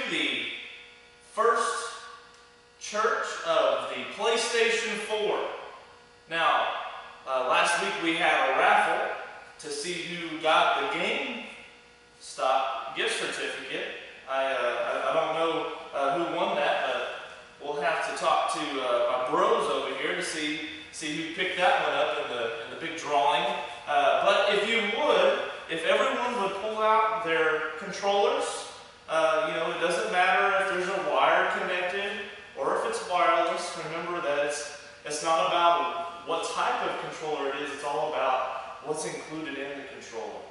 the first church of the PlayStation 4. Now, last week we had a raffle to see who got the GameStop gift certificate. I don't know who won that, but we'll have to talk to my bros over here to see who picked that one up in the big drawing. But if everyone would pull out their controllers, it doesn't matter if there's a wire connected or if it's wireless. Remember that it's not about what type of controller it is, it's all about what's included in the controller.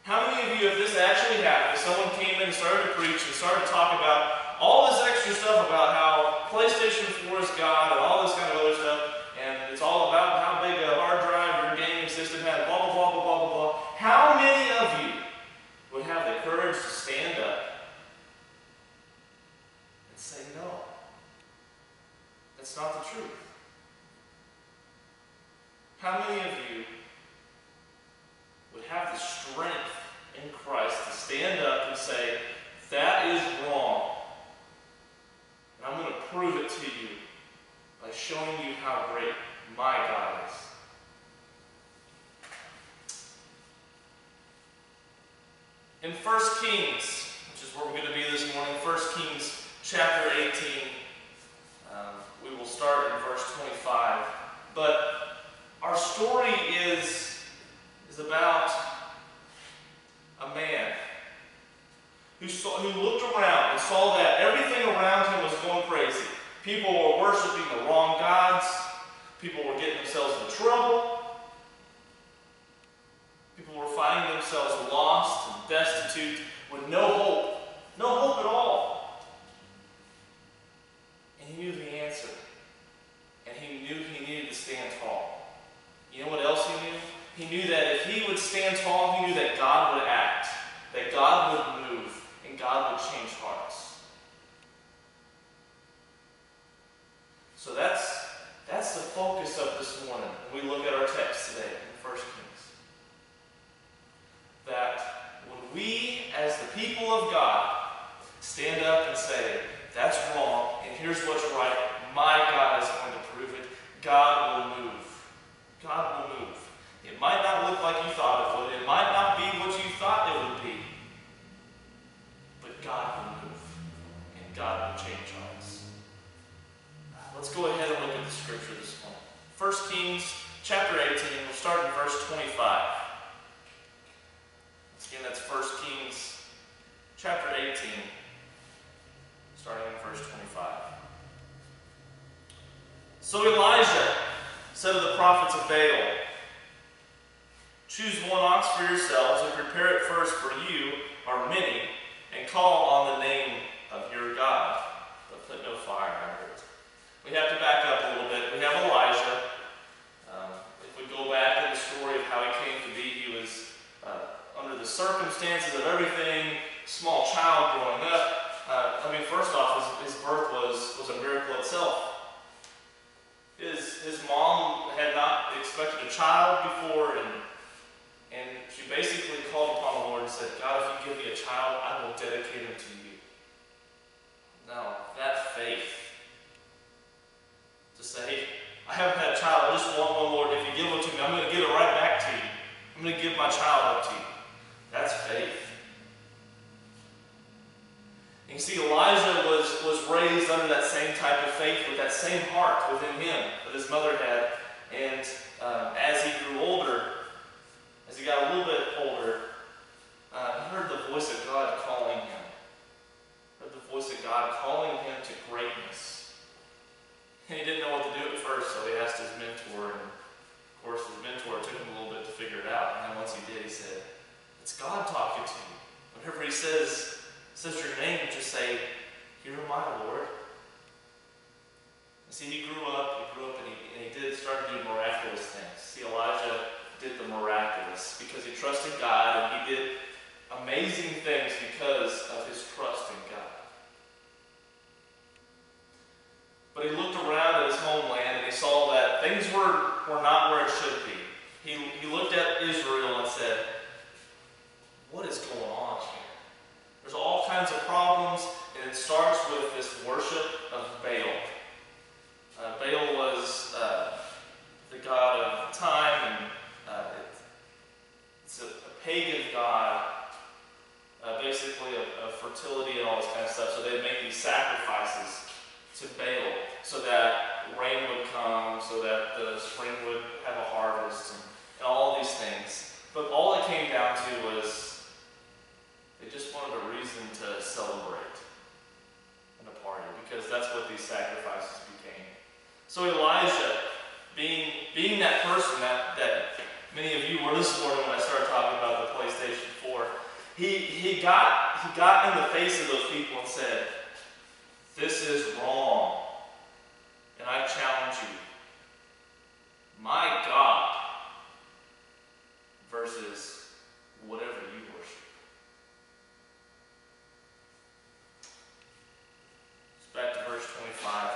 How many of you, if this actually happened, if someone came in and started to preach and started to talk about all this extra stuff about how PlayStation 4 is God and all this kind of other stuff, and it's all about how big a hard drive your gaming system has, blah, blah, blah, blah, blah, blah, blah. How many of you would have the courage to stand up and say, no, that's not the truth? How many of you would have the strength in Christ to stand up and say, that is wrong, and I'm going to prove it to you by showing you how great my God is? In 1 Kings, which is where we're going to be this morning, 1 Kings chapter 18, we will start in verse 25. But our story is about a man who looked around and saw that everything around him was going crazy. People were worshiping the wrong gods. People were getting themselves in trouble. People were finding themselves lost and destitute with no hope. No hope at all. And he knew the answer. And he knew he needed to stand tall. You know what else he knew? He knew that if he would stand tall, he knew that God would act, that God would move, and God would change hearts. So that's the focus of this morning when we look at our text today in 1 Kings. That when we, as the people of God, stand up and say, that's wrong, and here's what's right, my God is going to prove it, God will move. God will move. It might not look like you thought it would. It might not be what you thought it would be. But God will move. And God will change hearts. Let's go ahead and look at the scripture this morning. 1 Kings chapter 18. We'll start in verse 25. Once again, that's 1 Kings chapter 18. Starting in verse 25. So Elijah said to the prophets of Baal, choose one ox for yourselves and prepare it first, for you are many, and call on the name of your God, but put no fire under it. We have to back up a little bit. We have Elijah. If we go back in the story of how he came to be, he was under the circumstances of everything, small child growing up. First off, his birth was a miracle itself. His mom had not expected a child before, and she basically called upon the Lord and said, God, if you give me a child, I will dedicate him to you. Now, that faith to say, I haven't had a child, I just want one, Lord. If you give it to me, I'm going to give it right back to you. I'm going to give my child up to you. That's faith. And you see, Elijah was raised under that same type of faith, with that same heart within him that his mother had. And as he grew older, as he got a little bit older, he heard the voice of God calling him. Heard the voice of God calling him to greatness. And he didn't know what to do at first, so he asked his mentor, and of course his mentor took him a little bit to figure it out. And then once he did, he said, it's God talking to you. Whenever he says your name, just say, here am I, Lord. And see, he grew up and he started to do miraculous things. See, Elijah did the miraculous because he trusted God, and he did amazing things because of his trust in God. But he looked around at his homeland and he saw that things were not where it should be. He looked at Israel and said, what is going on here? There's all kinds of problems God basically of fertility and all this kind of stuff. So they'd make these sacrifices to Baal so that rain would come, so that the spring would have a harvest, and all these things. But all it came down to was they just wanted a reason to celebrate and a party, because that's what these sacrifices became. So Elijah, being that person that many of you were this morning when I started talking about the PlayStation 4, he got in the face of those people and said, "This is wrong, and I challenge you. My God versus whatever you worship." So back to verse 25.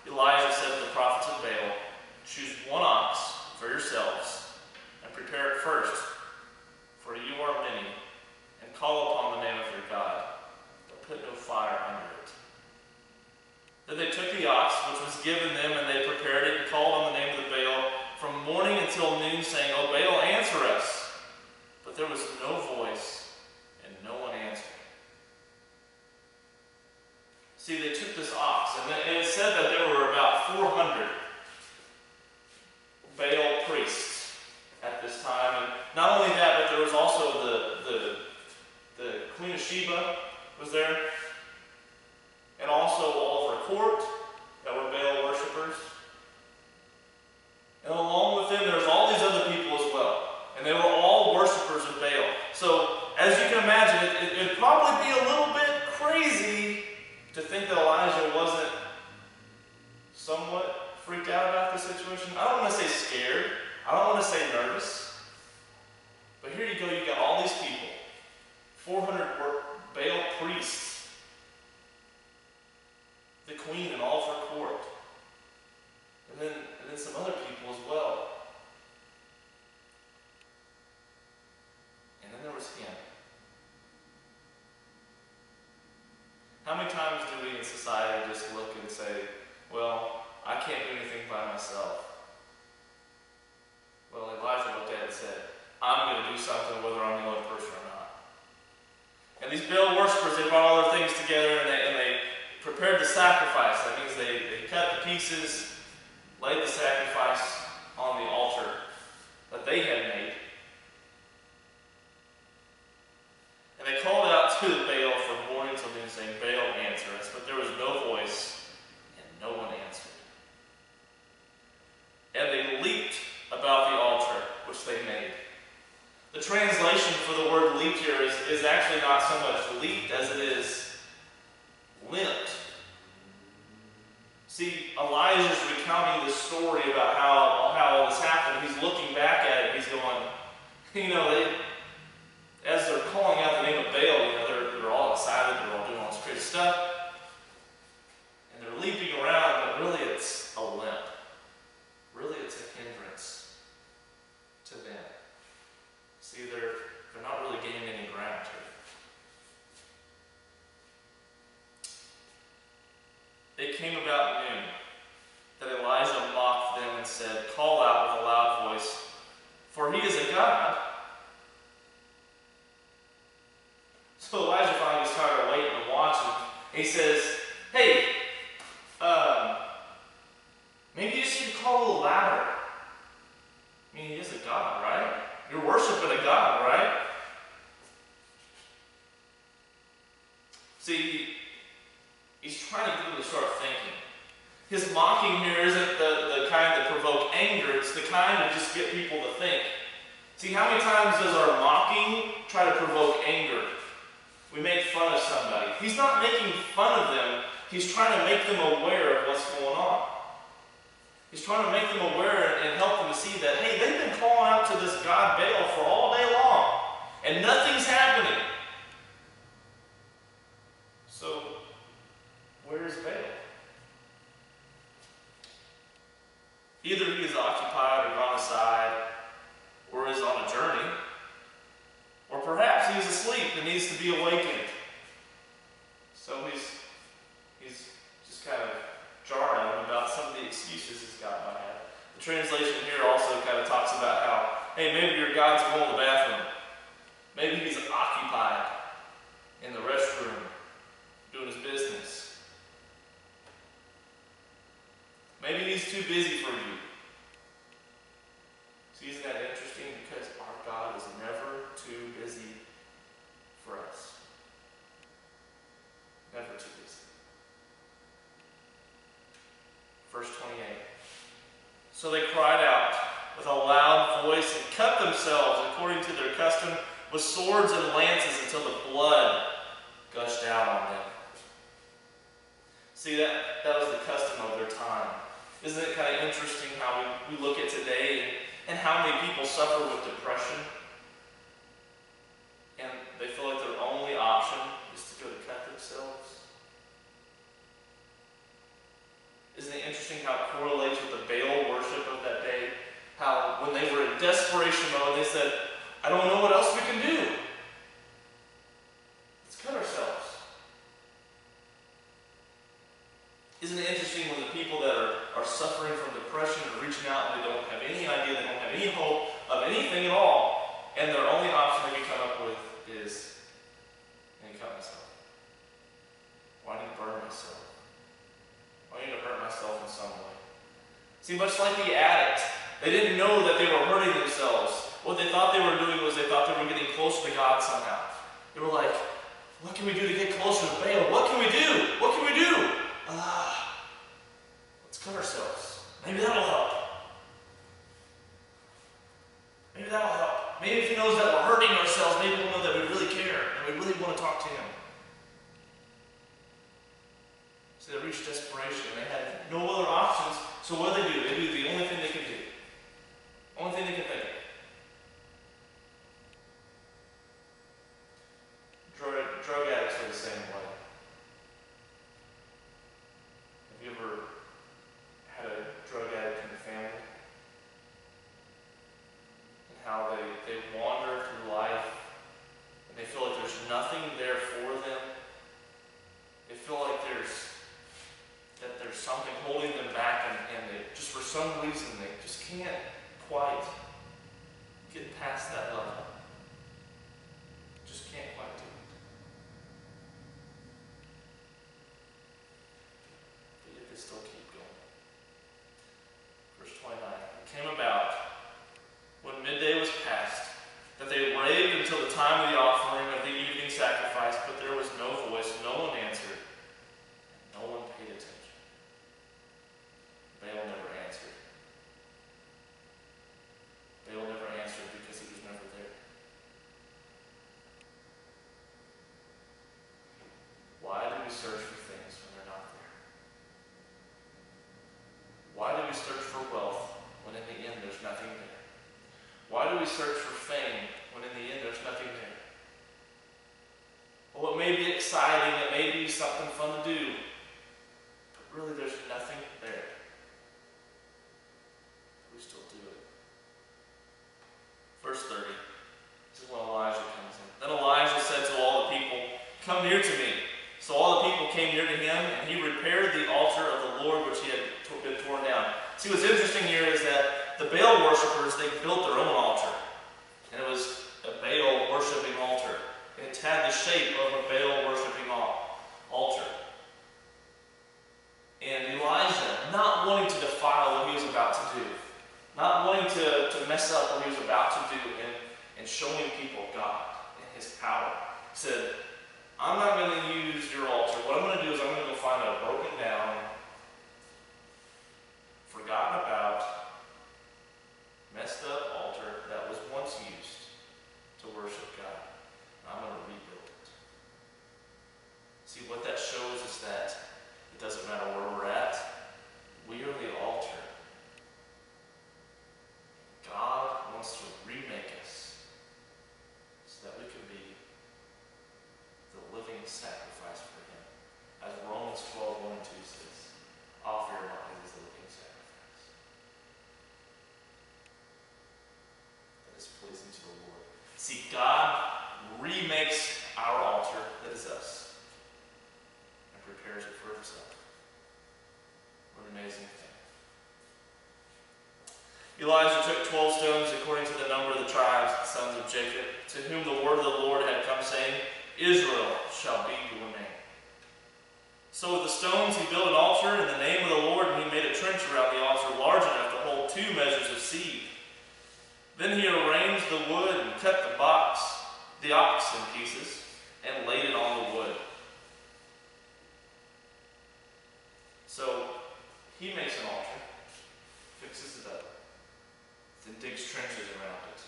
Elijah said to the prophets of Baal, "Choose one ox for yourselves, and prepare it first, for you are many, and call upon the name of your God, but put no fire under it." Then they took the ox, which was given them, and they prepared it, and called on the name of the Baal from morning until noon, saying, "O Baal, answer us." But there was no voice, and no one answered. See, they took this ox, and it said that there were about 400 Baal priests at this time. And not only that, but there was also the Queen of Sheba was there, and also all of her court that were Baal worshippers. And along with them, there was all these other people as well, and they were all worshippers of Baal. So, as you can imagine, it'd probably be a little bit crazy to think that Elijah wasn't somewhat freaked out about this situation. I don't want to say scared. I don't want to say nervous. But here you go, you got all these people. 400 Baal priests. The queen and all of her court. And then some other people as well. And then there was him. How many times do we in society just look and say, "Well, I can't do anything by myself"? Well, Elijah looked at it and said, "I'm going to do something whether I'm the only person or not." And these Baal worshippers, they brought all their things together and they prepared the sacrifice. That means they cut the pieces, laid the sacrifice on the altar that they had made. And they called out to the Baal from morning till noon, saying, "Baal, answer us." But there was no voice, and no one answered. And they leaped about the altar which they made. The translation for the word leaped here is actually not so much leaped as it is limped. See, Elijah's recounting this story about how all this happened. He's looking back at it. He's going, as they're calling out the name of Baal, they're all excited. They're all doing all this crazy stuff. And they're leaping around, but really it's a limp. Really it's a hindrance to them. See, they're not really gaining any ground here. It came about noon that Elijah mocked them and said, "Call out with a loud voice, for he is a god." So Elijah finally gets tired of waiting and watching. He says, "Hey, maybe you should call a little louder. I mean, he is a god, right? You're worshiping a god, right?" See, he's trying to get them to start thinking. His mocking here isn't the kind that provoke anger. It's the kind that just get people to think. See, how many times does our mocking try to provoke anger? We make fun of somebody. He's not making fun of them. He's trying to make them aware of what's going on. He's trying to make them aware and help them to see that, hey, they've been calling out to this god Baal for all day long, and nothing's happening. So, where's Baal? Either he is occupied or gone aside, or is on a journey, or perhaps he's asleep and needs to be awakened. So he's just kind of jarring him about some of the excuses he's got in my head. The translation here also kind of talks about how, hey, maybe your God's going to the bathroom. Maybe he's too busy for you. See, isn't that interesting? Because our God is never too busy for us. Never too busy. Verse 28. So they cried out with a loud voice and cut themselves according to their custom with swords and lances until the blood gushed out on them. See, that was the custom of their time. Isn't it kind of interesting how we look at today and how many people suffer with depression? And they feel like their only option is to go to cut themselves. Isn't it interesting how it correlates with the Baal worship of that day? How when they were in desperation mode, they said, I don't know what else we can do. Let's cut ourselves. Isn't it interesting when the people that are suffering from depression are reaching out and they don't have any idea, they don't have any hope of anything at all, and their only option they can come up with is, I need to cut myself. Or I need to burn myself. Or I need to hurt myself in some way. See, much like the addict, they didn't know that they were hurting themselves. What they thought they were doing was they thought they were getting closer to God somehow. They were like, what can we do to get closer to Baal? What can we do? What can we do? Let's cut ourselves. Maybe that'll help. Maybe that'll help. Maybe if he knows that we're hurting ourselves, maybe we'll know that we really care and we really want to talk to him. So they reached desperation and they had no other options. So what do? They do the only thing they can do. Only thing they can think of. Drug addicts are the same way. Have you ever had a drug addict in the family? And how they wander through life and they feel like there's nothing there for them. They feel like there's something holding them back and they just for some reason they just can't quite get past that level. Just can't quite do it. But yet they still keep going. Verse 29. It came about when midday was past that they raved until the time of the offering of the evening sacrifice, but there was no voice, no one answered, and no one paid attention. Baal never answered. Baal never answered because he was never there. Why do we search for things when they're not there? Why do we search for wealth when in the end there's nothing there? Why do we search for fame when in the end there's nothing there? Well, it may be exciting, it may be something fun to do, but really there's nothing there. We still do it. Verse 30. This is when Elijah comes in. Then Elijah said to all the people, come near to me. So all the people came near to him, and he repaired the altar of the Lord which he had been torn down. See, what's interesting here is that the Baal worshippers, they built their own altar. And it was a Baal worshiping altar. It had the shape of a Baal worshiping altar. And Elijah, not wanting to defile what he was about to do, not wanting to mess up what he was about to do and showing people God and his power, said, I'm not going to use your altar. What I'm going to do is I'm going to go find a broken down, forgotten about, messed up altar that was once used to worship God. I'm going to rebuild it. See, what that shows is that it doesn't matter where we're at. We are the altar. God wants to remake us so that we can be the living sacrifice for him. As Romans 12:1 and 2 says, offer your bodies as a living sacrifice that is pleasing to the Lord. See, God remakes our altar, that is us, and prepares it for himself. What an amazing thing. Elijah took 12 stones according to the number of the tribes, the sons of Jacob, to whom the word of the Lord had come, saying, Israel shall be your name. So with the stones he built an altar in the name of the Lord, and he made a trench around the altar large enough to hold 2 measures of seed. Then he arranged the wood and cut the ox in pieces, and laid it on the wood. So he makes an altar, fixes it up, then digs trenches around it.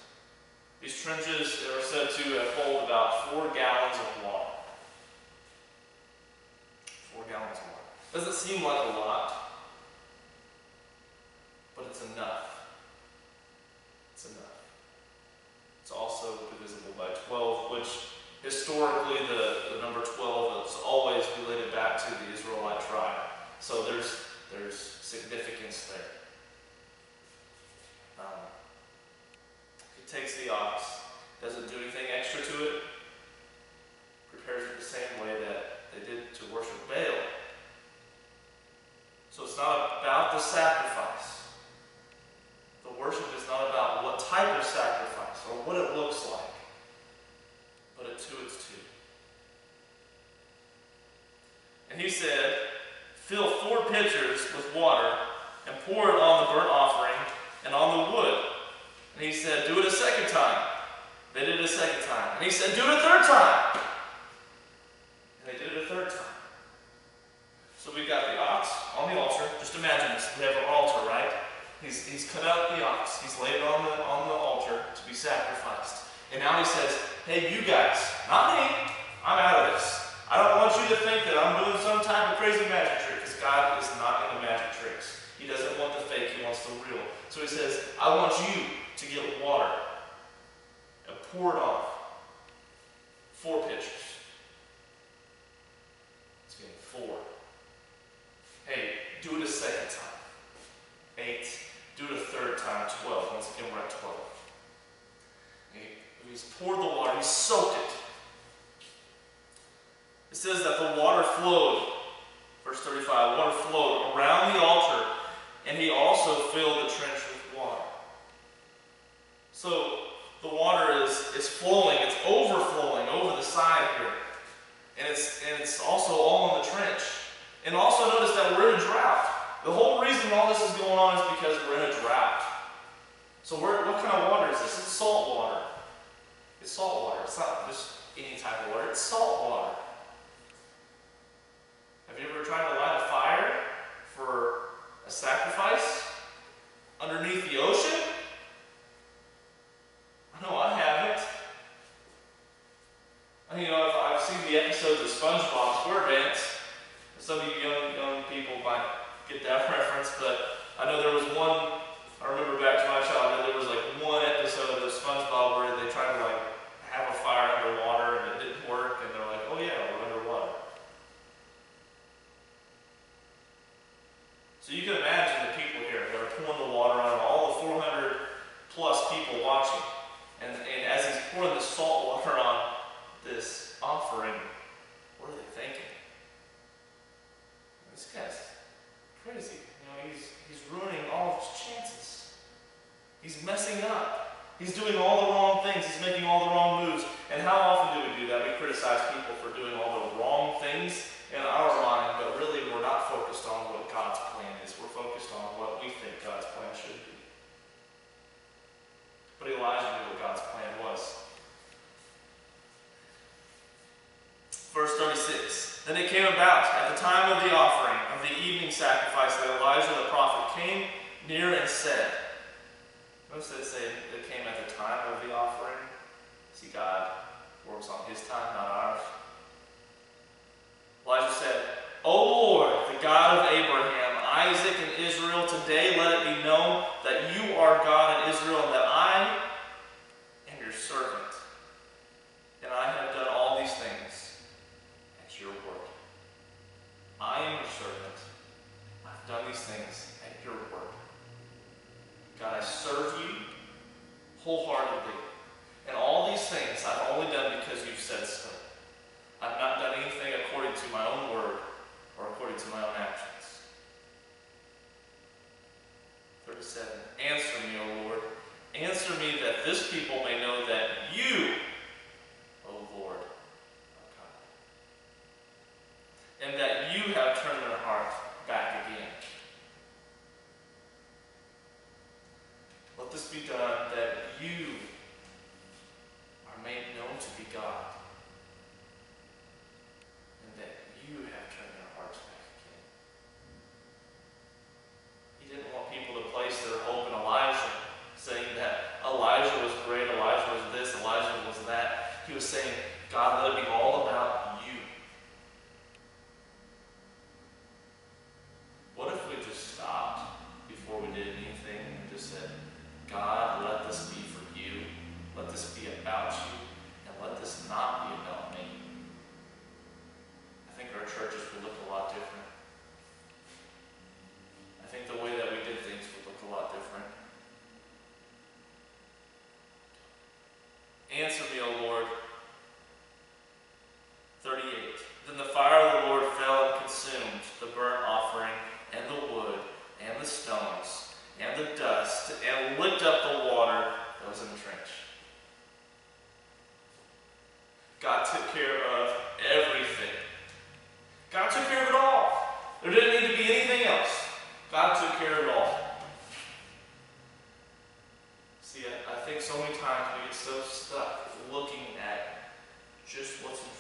These trenches are said to hold about 4 gallons of water. 4 gallons of water. Doesn't seem like a lot, but it's enough. It's enough. It's also divisible by 12, which historically the number 12 is always related back to the Israelite tribe. So there's significance there. He takes the ox, doesn't do anything extra to it, prepares it the same way that they did to worship Baal. So it's not about the sacrifice. The worship is not about what type of sacrifice or what it looks like, but it's who it's to. And he said, fill 4 pitchers with water and pour it on the burnt offering and on the wood. And he said, do it a second time. They did it a second time. And he said, do it a third time. And they did it a third time. So we've got the ox on the altar. Just imagine this. We have an altar, right? He's cut out the ox. He's laid it on the altar to be sacrificed. And now he says, hey, you guys, not me. I'm out of this. I don't want you to think that I'm doing some type of crazy magic trick, because God is not into magic tricks. He doesn't want the fake. He wants the real. So he says, I want you to get water and pour it on 4 pitchers. It's getting 4. Hey, do it a second time. 8. Do it a third time. 12. Once again, we're at 12. He's poured the water. He's soaked it. It says that the water flowed. Verse 35. Water flowed around the altar, and he also filled the trench with water. So the water is flowing. It's overflowing over the side here, and it's also all in the trench. And also notice that we're in a drought. The whole reason all this is going on is because we're in a drought. So what kind of water is this? It's salt water. It's salt water. It's not just any type of water. It's salt water. Have you ever tried to light a fire for a sacrifice underneath the ocean? I know I haven't. I've seen the episodes of SpongeBob SquarePants. Some of you young people might get that reference, but I know there was one, I remember back to my childhood, there was like one episode of SpongeBob where they tried to have a fire underwater and it didn't work, and they're like, oh yeah, we're underwater. So you can imagine the people here that are pouring the water on, all the 400 plus people watching. And as he's pouring the salt water on this offering, what are they thinking? This guy's crazy. He's ruining all of his chances. He's messing up. He's doing all the wrong things. He's making all the wrong moves. And how often do we do that? We criticize people for doing all the wrong things in our mind, but really we're not focused on what God's plan is. We're focused on what we think God's plan should be. But Elijah knew what God's plan was. Verse 36. Then it came about at the time of the offering of the evening sacrifice that Elijah the prophet came near and said. Notice that it say it came at the time of the offering. See, God works on his time, not ours. Elijah said, O Lord, the God of Abraham, Isaac, and Israel, today let it be known that you are God in Israel, and that I am your servant. And I have done all these things at your word. I am your servant. I've done these things at your word. God, I serve you wholeheartedly. And all these things I've only done because you've said so. I've not done anything according to my own word or according to my own actions. 37. Answer me, O Lord.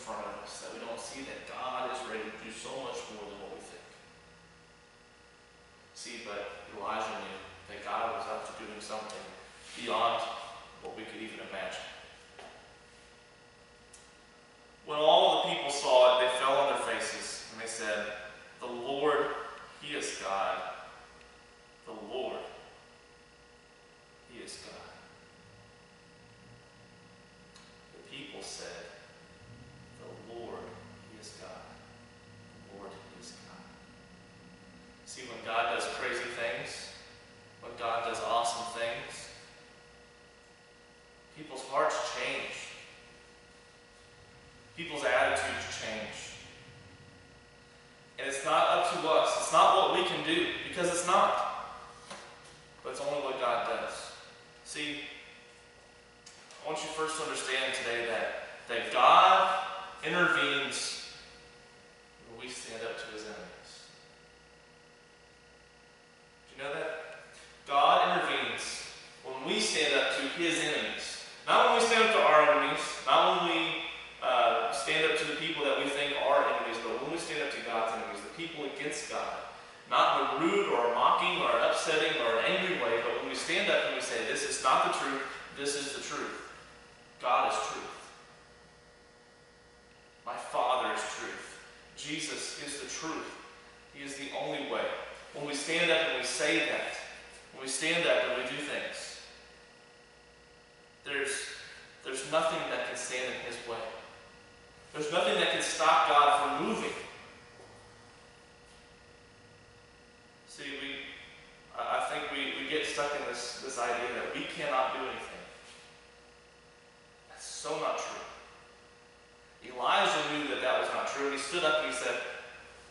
front of us, that we don't see that God is ready to do so much more than what we think. See, but Elijah knew that God was up to doing something beyond what we could even imagine. When all the people saw it, they fell on their faces, and they said, "The Lord, He is God. The Lord, He is God." The people said, "The Lord, He is God. The Lord, He is God." See, when God does crazy things, when God does awesome things, people's hearts change. People's attitudes change. And it's not up to us. It's not what we can do, because it's not. But it's only what God does. See, I want you first to understand today that God intervenes when we stand up to His enemies. Do you know that? God intervenes when we stand up to His enemies. Not when we stand up to our enemies, not when we stand up to the people that we think are enemies, but when we stand up to God's enemies, the people against God. Not in a rude or a mocking or an upsetting or an angry way, but when we stand up and we say, "This is not the truth, this is the truth. God is truth. My Father is truth. Jesus is the truth. He is the only way." When we stand up and we say that, when we stand up and we do things, there's nothing that can stand in His way. There's nothing that can stop God from moving. See, I think we get stuck in this idea that we cannot do anything. That's so not true. Elijah knew that was not true. He stood up and he said,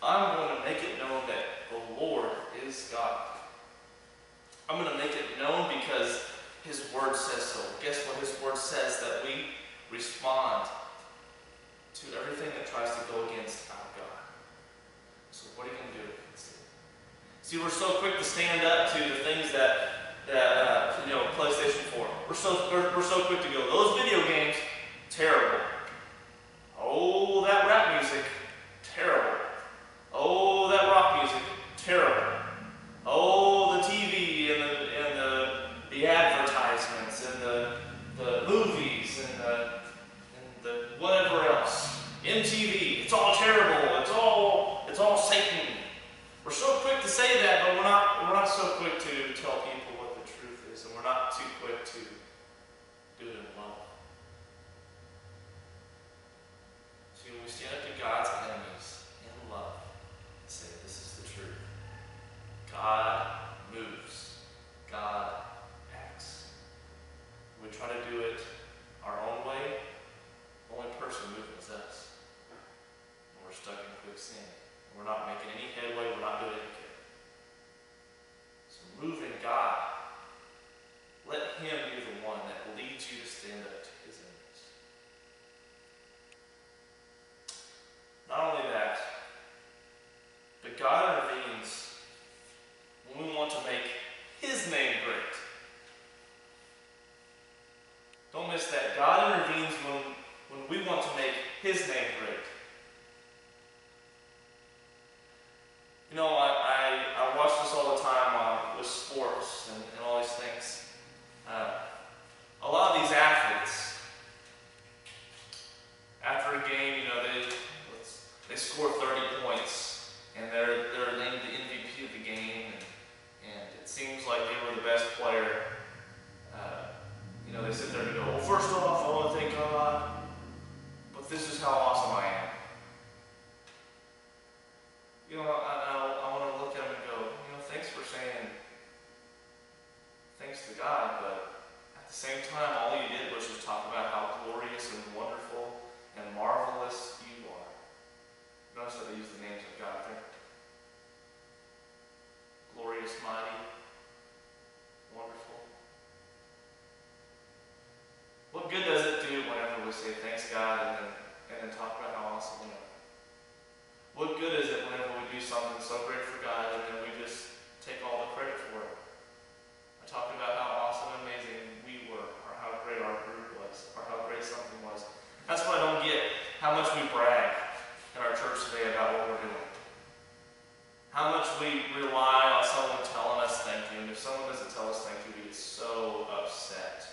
"I'm going to make it known that the Lord is God. I'm going to make it known because His word says so." Guess what His word says? That we respond to everything that tries to go against our God. So what are you going to do against it? See, we're so quick to stand up to the things that PlayStation 4. We're so quick to go, "Those video games, terrible. Oh, that rap music, terrible. Oh, that rock music, terrible. Oh, the TV and the advertisements and the movies and the whatever else. MTV, it's all terrible. It's all Satan." We're so quick to say that, but we're not so quick to tell people what the truth is, and we're not too quick to do it in love. See, when we stand up to God's enemies in love and say, "This is the truth," God moves. God acts. When we try to do it our own way, the only person moving is us. And we're stuck in quicksand. We're not making any headway. We're not doing anything. So moving God, let Him be the one that leads you to stand up to His enemies. Not only that, but God intervenes when we want to make His name great. Don't miss that. God intervenes when we want to make His name great. You know, I watch this all the time with sports and all these things. A lot of these athletes, after a game, they score 30 points, and they're named the MVP of the game, and it seems like they were the best player. They sit there and go, "Well, first off, I want to thank God, but this is how awesome I am." we brag in our church today about what we're doing. How much we rely on someone telling us thank you. And if someone doesn't tell us thank you, we get so upset.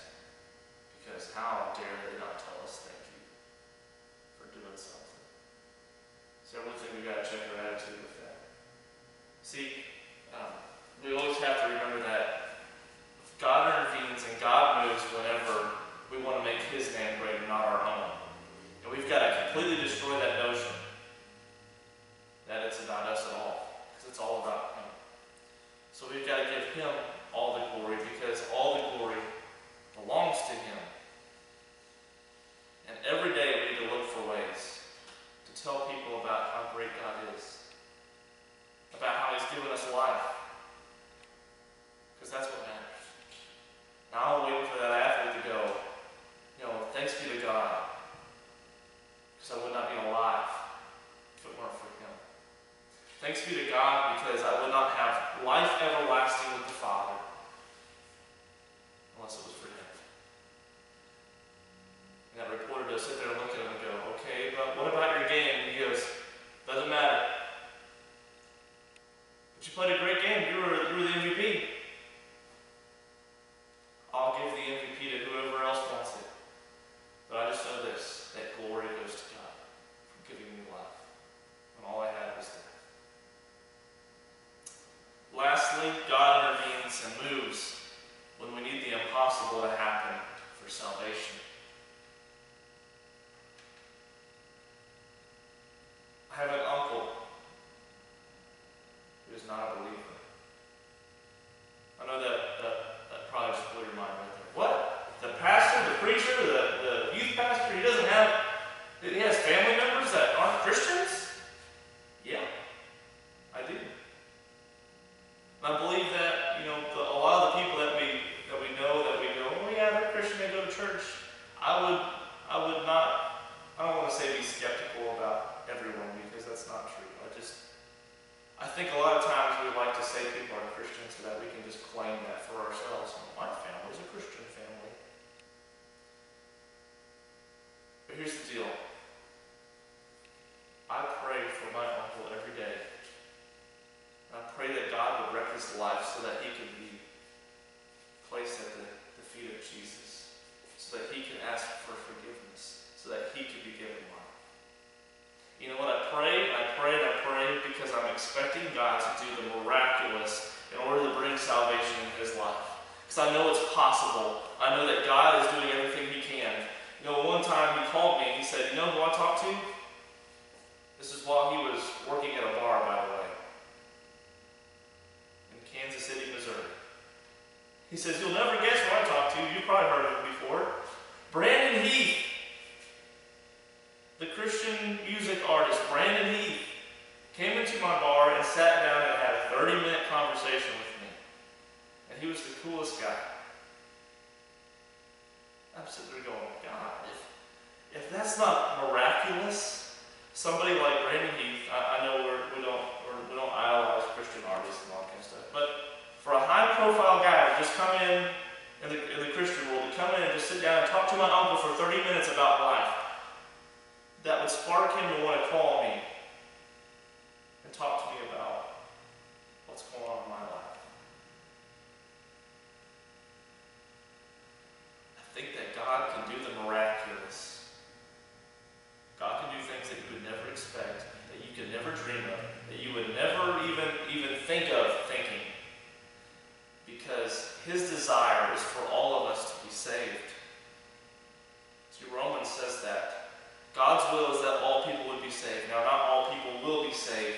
Because how dare they not tell us thank you for doing something. So I really think we've got to check our attitude with that. See, we always have to remember that God intervenes and God moves whenever we want to make His name great and not our own. And we've got to completely destroy that notion that it's about us at all, because it's all about Him. So we've got to give Him all the glory, because all the glory belongs to Him. And every day we need to look for ways to tell people about how great God is, about how He's given us life, because that's what matters. Now I'm waiting for that athlete to go, thanks be to God, because I would not be alive if it weren't for Him. Thanks be to God, because I would not have life everlasting with the Father unless it was for Him. And that reporter does sit there and look at him and go, okay, but what about your game? And he goes, doesn't matter. But you played a great game. You were the MVP. I'll give the MVP to whoever else wants it. But I just know this, that glory goes to God for giving me life. And all I had was death. Lastly, God intervenes and moves when we need the impossible to happen for salvation. I have an uncle who is not a believer. I know that probably just blew your mind right there. What? The pastor, the preacher, the youth pastor, he has family members that aren't Christians? Yeah, I do. And I believe that, a lot of the people that we know, that we go, oh yeah, they're Christian, they go to church. I don't want to say be skeptical about everyone, because that's not true. I think a lot of times we like to say people are Christians so that we can just claim that for ourselves. My family is a Christian family. But here's the deal. I pray for my uncle every day. And I pray that God would wreck his life so that he could be placed at the feet of Jesus, so that he can ask for forgiveness, so that he could be given life. You know what? I pray because I'm expecting God to do the miraculous in order to bring salvation in his life. Because I know it's possible. I know that God is doing everything he can. One time he called me and he said, you know who I talked to? This is while he was working at a bar, by the way, in Kansas City, Missouri. He says, you'll never guess who I talked to. You've probably heard of him before. Brandon Heath. The Christian music artist, Brandon Heath, came into my bar and sat down and had a 30-minute conversation with me. And he was the coolest guy. I'm sitting there going, God, if that's not miraculous, somebody like Brandon Heath, I know we don't idolize Christian artists and all that kind of stuff, but for a high-profile guy to just come in the Christian world, to come in and just sit down and talk to my uncle for 30 minutes about life, that would spark him to want to call me and talk to me about what's going on in my life. I think that God can do the miraculous. God can do things that you would never expect, that you could never dream of, that you would never even think of thinking. Because his desire is for all of us to be saved. See, Romans says that God's will is that all people would be saved. Now, not all people will be saved,